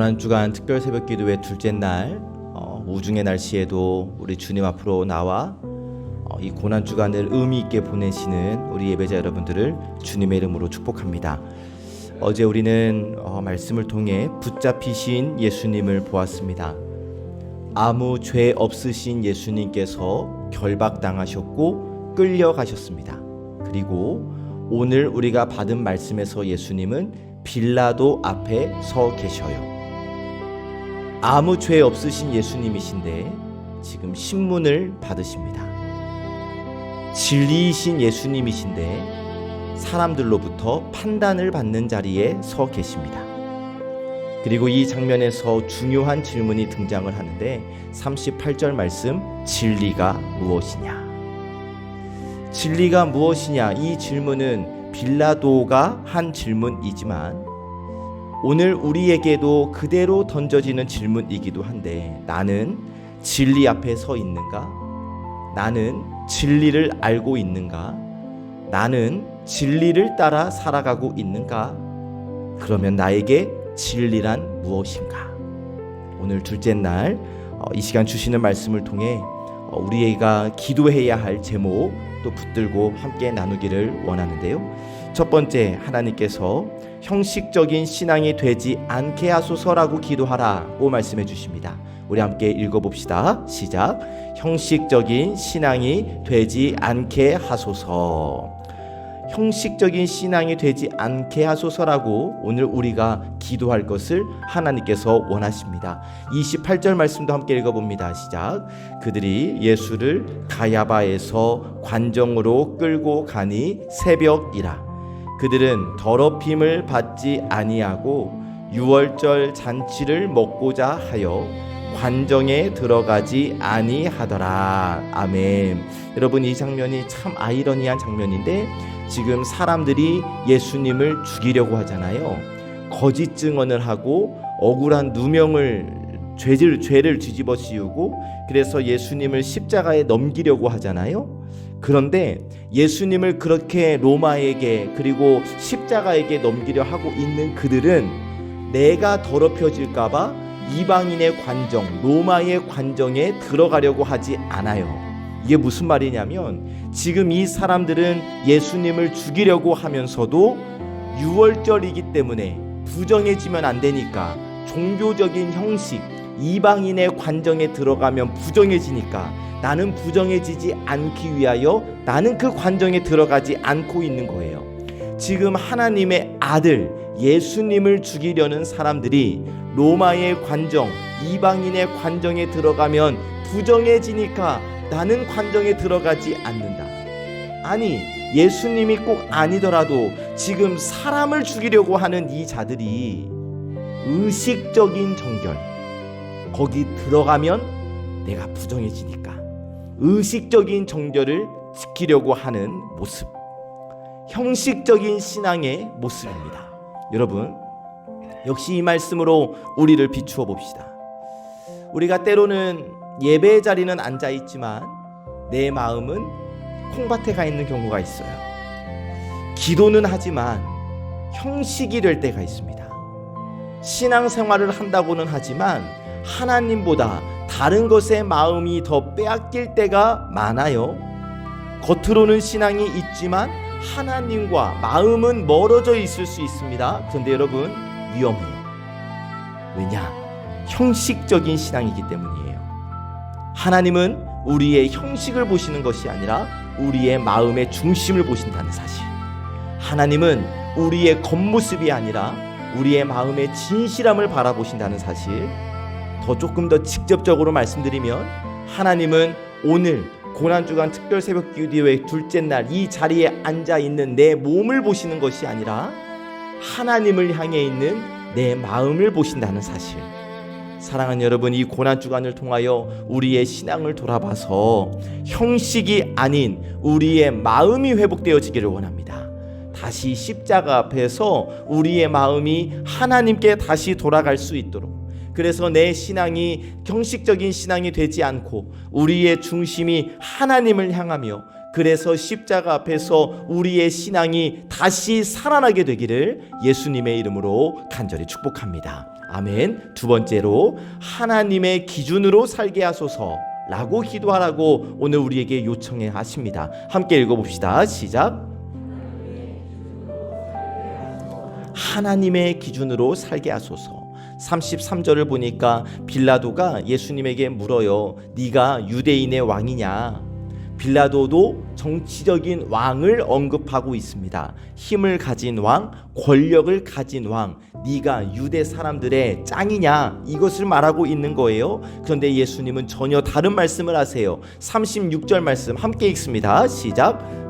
고난주간 특별 새벽 기도회 둘째 날 우중의 날씨에도 우리 주님 앞으로 나와 이 고난주간을 의미 있게 보내시는 우리 예배자 여러분들을 주님의 이름으로 축복합니다. 어제 우리는 말씀을 통해 붙잡히신 예수님을 보았습니다. 아무 죄 없으신 예수님께서 결박당하셨고 끌려가셨습니다. 그리고 오늘 우리가 받은 말씀에서 예수님은 빌라도 앞에 서 계셔요. 아무 죄 없으신 예수님이신데 지금 신문을 받으십니다. 진리이신 예수님이신데 사람들로부터 판단을 받는 자리에 서 계십니다. 그리고 이 장면에서 중요한 질문이 등장을 하는데 38절 말씀, 진리가 무엇이냐? 진리가 무엇이냐? 이 질문은 빌라도가 한 질문이지만 오늘 우리에게도 그대로 던져지는 질문이기도 한데, 나는 진리 앞에 서 있는가? 나는 진리를 알고 있는가? 나는 진리를 따라 살아가고 있는가? 그러면 나에게 진리란 무엇인가? 오늘 둘째 날 이 시간 주시는 말씀을 통해 우리가 기도해야 할 제목 또 붙들고 함께 나누기를 원하는데요. 첫 번째, 하나님께서 형식적인 신앙이 되지 않게 하소서라고 기도하라고 말씀해 주십니다. 우리 함께 읽어봅시다. 시작. 형식적인 신앙이 되지 않게 하소서. 형식적인 신앙이 되지 않게 하소서라고 오늘 우리가 기도할 것을 하나님께서 원하십니다. 28절 말씀도 함께 읽어봅니다. 시작. 그들이 예수를 가야바에서 관정으로 끌고 가니 새벽이라. 그들은 더럽힘을 받지 아니하고 유월절 잔치를 먹고자 하여 관정에 들어가지 아니하더라. 아멘. 여러분, 이 장면이 참 아이러니한 장면인데, 지금 사람들이 예수님을 죽이려고 하잖아요. 거짓 증언을 하고 억울한 누명을 죄를 뒤집어 씌우고, 그래서 예수님을 십자가에 넘기려고 하잖아요. 그런데 예수님을 그렇게 로마에게 그리고 십자가에게 넘기려 하고 있는 그들은 내가 더럽혀질까봐 이방인의 관정, 로마의 관정에 들어가려고 하지 않아요. 이게 무슨 말이냐면, 지금 이 사람들은 예수님을 죽이려고 하면서도 유월절이기 때문에 부정해지면 안 되니까, 종교적인 형식, 이방인의 관정에 들어가면 부정해지니까 나는 부정해지지 않기 위하여 나는 그 관정에 들어가지 않고 있는 거예요. 지금 하나님의 아들 예수님을 죽이려는 사람들이 로마의 관정, 이방인의 관정에 들어가면 부정해지니까 나는 관정에 들어가지 않는다. 아니, 예수님이 꼭 아니더라도 지금 사람을 죽이려고 하는 이 자들이 의식적인 정결, 거기 들어가면 내가 부정해지니까 의식적인 정결을 지키려고 하는 모습, 형식적인 신앙의 모습입니다. 여러분, 역시 이 말씀으로 우리를 비추어 봅시다. 우리가 때로는 예배의 자리는 앉아 있지만 내 마음은 콩밭에 가 있는 경우가 있어요. 기도는 하지만 형식이 될 때가 있습니다. 신앙생활을 한다고는 하지만 하나님보다 다른 것에 마음이 더 빼앗길 때가 많아요. 겉으로는 신앙이 있지만 하나님과 마음은 멀어져 있을 수 있습니다. 그런데 여러분, 위험해요. 왜냐? 형식적인 신앙이기 때문이에요. 하나님은 우리의 형식을 보시는 것이 아니라 우리의 마음의 중심을 보신다는 사실. 하나님은 우리의 겉모습이 아니라 우리의 마음의 진실함을 바라보신다는 사실. 조금 더 직접적으로 말씀드리면, 하나님은 오늘 고난주간 특별 새벽 기도회 둘째 날 이 자리에 앉아 있는 내 몸을 보시는 것이 아니라 하나님을 향해 있는 내 마음을 보신다는 사실. 사랑하는 여러분, 이 고난주간을 통하여 우리의 신앙을 돌아봐서 형식이 아닌 우리의 마음이 회복되어지기를 원합니다. 다시 십자가 앞에서 우리의 마음이 하나님께 다시 돌아갈 수 있도록, 그래서 내 신앙이 형식적인 신앙이 되지 않고 우리의 중심이 하나님을 향하며, 그래서 십자가 앞에서 우리의 신앙이 다시 살아나게 되기를 예수님의 이름으로 간절히 축복합니다. 아멘. 두 번째로 하나님의 기준으로 살게 하소서 라고 기도하라고 오늘 우리에게 요청해 하십니다. 함께 읽어봅시다. 시작. 하나님의 기준으로 살게 하소서. 33절을 보니까 빌라도가 예수님에게 물어요. 네가 유대인의 왕이냐? 빌라도도 정치적인 왕을 언급하고 있습니다. 힘을 가진 왕, 권력을 가진 왕, 네가 유대 사람들의 짱이냐? 이것을 말하고 있는 거예요. 그런데 예수님은 전혀 다른 말씀을 하세요. 36절 말씀 함께 읽습니다. 시작.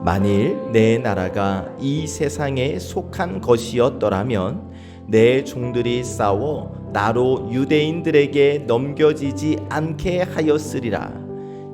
만일 내 나라가 이 세상에 속한 것이었더라면 내 종들이 싸워 나로 유대인들에게 넘겨지지 않게 하였으리라.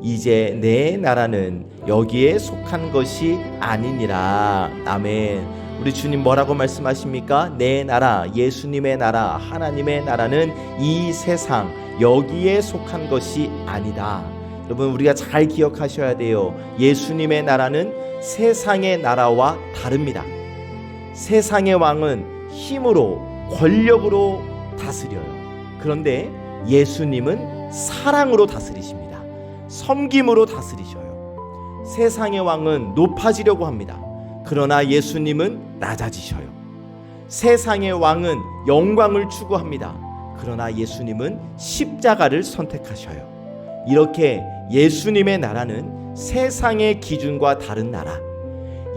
이제 내 나라는 여기에 속한 것이 아니니라. 아멘. 우리 주님 뭐라고 말씀하십니까? 내 나라, 예수님의 나라, 하나님의 나라는 이 세상 여기에 속한 것이 아니다. 여러분, 우리가 잘 기억하셔야 돼요. 예수님의 나라는 세상의 나라와 다릅니다. 세상의 왕은 힘으로, 권력으로 다스려요. 그런데 예수님은 사랑으로 다스리십니다. 섬김으로 다스리셔요. 세상의 왕은 높아지려고 합니다. 그러나 예수님은 낮아지셔요. 세상의 왕은 영광을 추구합니다. 그러나 예수님은 십자가를 선택하셔요. 이렇게 예수님의 나라는 세상의 기준과 다른 나라,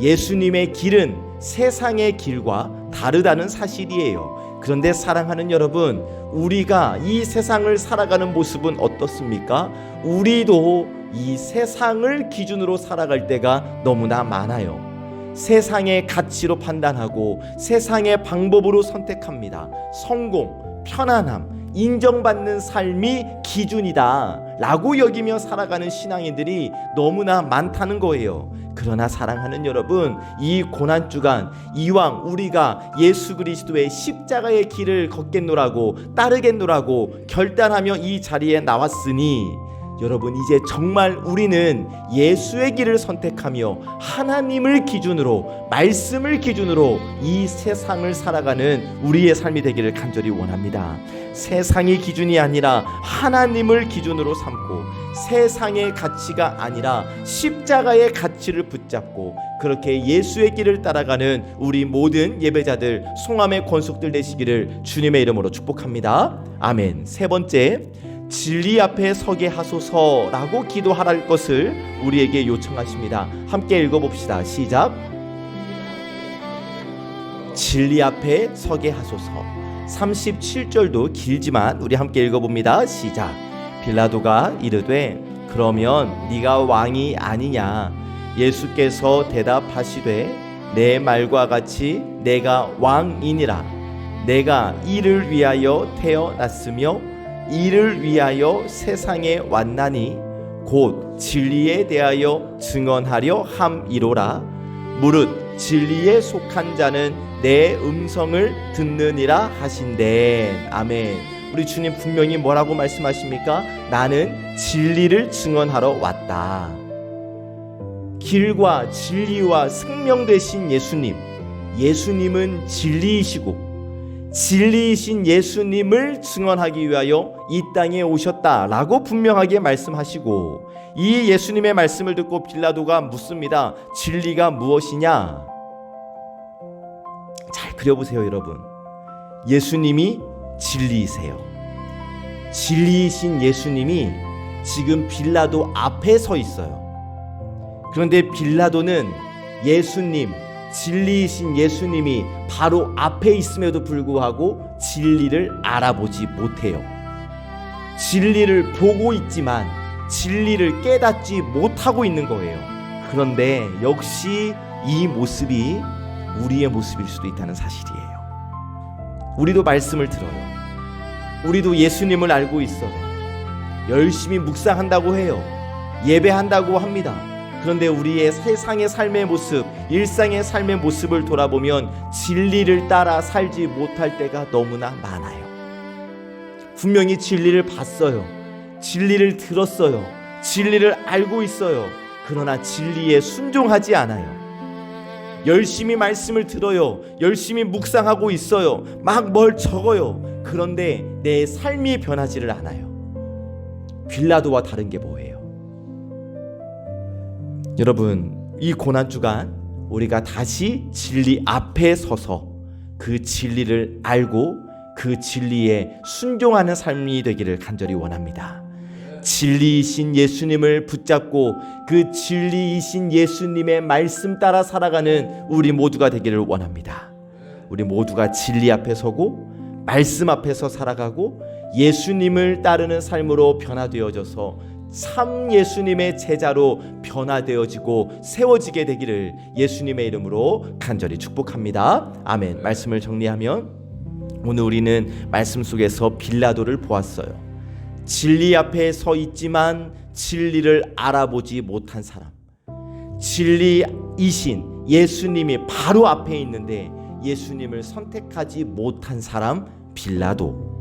예수님의 길은 세상의 길과 다르다는 사실이에요. 그런데 사랑하는 여러분, 우리가 이 세상을 살아가는 모습은 어떻습니까? 우리도 이 세상을 기준으로 살아갈 때가 너무나 많아요. 세상의 가치로 판단하고 세상의 방법으로 선택합니다. 성공, 편안함, 인정받는 삶이 기준이다 라고 여기며 살아가는 신앙인들이 너무나 많다는 거예요. 그러나 사랑하는 여러분, 이 고난주간 이왕 우리가 예수 그리스도의 십자가의 길을 걷겠노라고 따르겠노라고 결단하며 이 자리에 나왔으니 여러분, 이제 정말 우리는 예수의 길을 선택하며 하나님을 기준으로, 말씀을 기준으로 이 세상을 살아가는 우리의 삶이 되기를 간절히 원합니다. 세상이 기준이 아니라 하나님을 기준으로 삼고 세상의 가치가 아니라 십자가의 가치를 붙잡고 그렇게 예수의 길을 따라가는 우리 모든 예배자들, 송암의 권속들 되시기를 주님의 이름으로 축복합니다. 아멘. 세 번째, 진리 앞에 서게 하소서라고 기도할 것을 우리에게 요청하십니다. 함께 읽어봅시다. 시작. 진리 앞에 서게 하소서. 37절도 길지만 우리 함께 읽어봅니다. 시작. 빌라도가 이르되 그러면 네가 왕이 아니냐? 예수께서 대답하시되 내 말과 같이 내가 왕이니라. 내가 이를 위하여 태어났으며 이를 위하여 세상에 왔나니 곧 진리에 대하여 증언하려 함이로라. 무릇 진리에 속한 자는 내 음성을 듣느니라 하신대. 아멘. 우리 주님 분명히 뭐라고 말씀하십니까? 나는 진리를 증언하러 왔다. 길과 진리와 생명 되신 예수님, 예수님은 진리이시고 진리이신 예수님을 증언하기 위하여 이 땅에 오셨다라고 분명하게 말씀하시고, 이 예수님의 말씀을 듣고 빌라도가 묻습니다. 진리가 무엇이냐? 잘 그려보세요, 여러분. 예수님이 진리이세요. 진리이신 예수님이 지금 빌라도 앞에 서 있어요. 그런데 빌라도는 예수님, 진리이신 예수님이 바로 앞에 있음에도 불구하고 진리를 알아보지 못해요. 진리를 보고 있지만 진리를 깨닫지 못하고 있는 거예요. 그런데 역시 이 모습이 우리의 모습일 수도 있다는 사실이에요. 우리도 말씀을 들어요. 우리도 예수님을 알고 있어요. 열심히 묵상한다고 해요. 예배한다고 합니다. 그런데 우리의 세상의 삶의 모습, 일상의 삶의 모습을 돌아보면 진리를 따라 살지 못할 때가 너무나 많아요. 분명히 진리를 봤어요. 진리를 들었어요. 진리를 알고 있어요. 그러나 진리에 순종하지 않아요. 열심히 말씀을 들어요. 열심히 묵상하고 있어요. 막 뭘 적어요. 그런데 내 삶이 변하지를 않아요. 빌라도와 다른 게 뭐예요? 여러분, 이 고난주간 우리가 다시 진리 앞에 서서 그 진리를 알고 그 진리에 순종하는 삶이 되기를 간절히 원합니다. 진리이신 예수님을 붙잡고 그 진리이신 예수님의 말씀 따라 살아가는 우리 모두가 되기를 원합니다. 우리 모두가 진리 앞에 서고 말씀 앞에서 살아가고 예수님을 따르는 삶으로 변화되어져서 참 예수님의 제자로 변화되어지고 세워지게 되기를 예수님의 이름으로 간절히 축복합니다. 아멘. 말씀을 정리하면 오늘 우리는 말씀 속에서 빌라도를 보았어요. 진리 앞에 서 있지만 진리를 알아보지 못한 사람, 진리이신 예수님이 바로 앞에 있는데 예수님을 선택하지 못한 사람, 빌라도.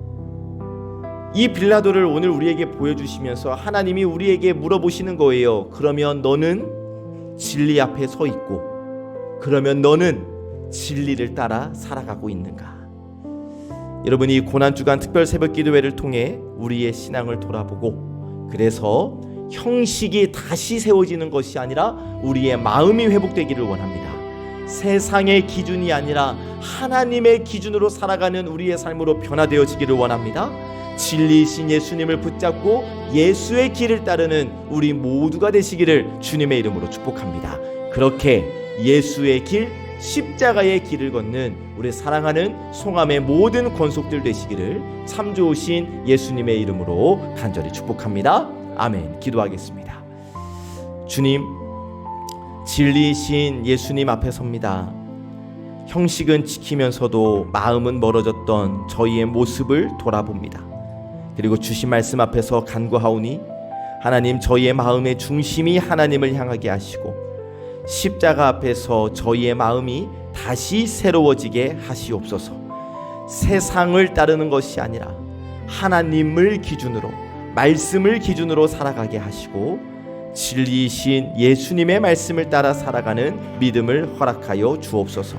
이 빌라도를 오늘 우리에게 보여주시면서 하나님이 우리에게 물어보시는 거예요. 그러면 너는 진리 앞에 서 있고, 그러면 너는 진리를 따라 살아가고 있는가? 여러분, 이 고난주간 특별 새벽 기도회를 통해 우리의 신앙을 돌아보고, 그래서 형식이 다시 세워지는 것이 아니라 우리의 마음이 회복되기를 원합니다. 세상의 기준이 아니라 하나님의 기준으로 살아가는 우리의 삶으로 변화되어지기를 원합니다. 진리이신 예수님을 붙잡고 예수의 길을 따르는 우리 모두가 되시기를 주님의 이름으로 축복합니다. 그렇게 예수의 길, 십자가의 길을 걷는 우리 사랑하는 송암의 모든 권속들 되시기를 참 좋으신 예수님의 이름으로 간절히 축복합니다. 아멘. 기도하겠습니다. 주님, 진리이신 예수님 앞에 섭니다. 형식은 지키면서도 마음은 멀어졌던 저희의 모습을 돌아봅니다. 그리고 주신 말씀 앞에서 간구하오니 하나님, 저희의 마음의 중심이 하나님을 향하게 하시고 십자가 앞에서 저희의 마음이 다시 새로워지게 하시옵소서. 세상을 따르는 것이 아니라 하나님을 기준으로, 말씀을 기준으로 살아가게 하시고 진리이신 예수님의 말씀을 따라 살아가는 믿음을 허락하여 주옵소서.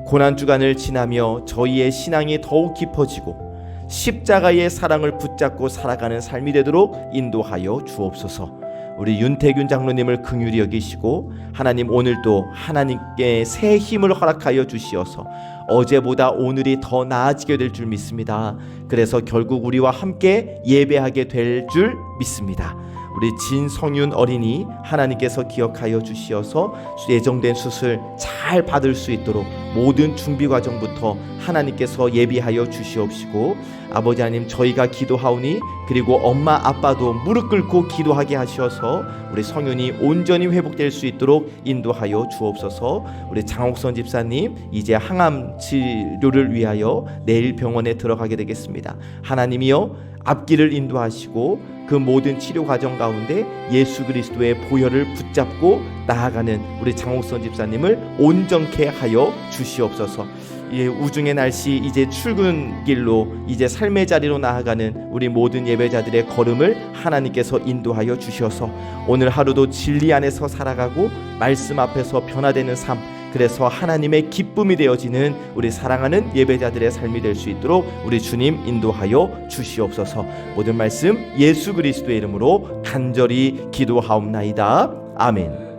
고난주간을 지나며 저희의 신앙이 더욱 깊어지고 십자가의 사랑을 붙잡고 살아가는 삶이 되도록 인도하여 주옵소서. 우리 윤태균 장로님을 긍휼히 여기시고 하나님, 오늘도 하나님께 새 힘을 허락하여 주시어서 어제보다 오늘이 더 나아지게 될 줄 믿습니다. 그래서 결국 우리와 함께 예배하게 될 줄 믿습니다. 우리 진성윤 어린이 하나님께서 기억하여 주시어서 예정된 수술 잘 받을 수 있도록 모든 준비 과정부터 하나님께서 예비하여 주시옵시고, 아버지 하나님, 저희가 기도하오니 그리고 엄마 아빠도 무릎 꿇고 기도하게 하셔서 우리 성윤이 온전히 회복될 수 있도록 인도하여 주옵소서. 우리 장옥선 집사님 이제 항암 치료를 위하여 내일 병원에 들어가게 되겠습니다. 하나님이여, 앞길을 인도하시고 그 모든 치료 과정 가운데 예수 그리스도의 보혈을 붙잡고 나아가는 우리 장옥선 집사님을 온전케 하여 주시옵소서. 우중의 날씨 이제 출근길로, 이제 삶의 자리로 나아가는 우리 모든 예배자들의 걸음을 하나님께서 인도하여 주셔서 오늘 하루도 진리 안에서 살아가고 말씀 앞에서 변화되는 삶, 그래서 하나님의 기쁨이 되어지는 우리 사랑하는 예배자들의 삶이 될 수 있도록 우리 주님 인도하여 주시옵소서. 모든 말씀 예수 그리스도의 이름으로 간절히 기도하옵나이다. 아멘.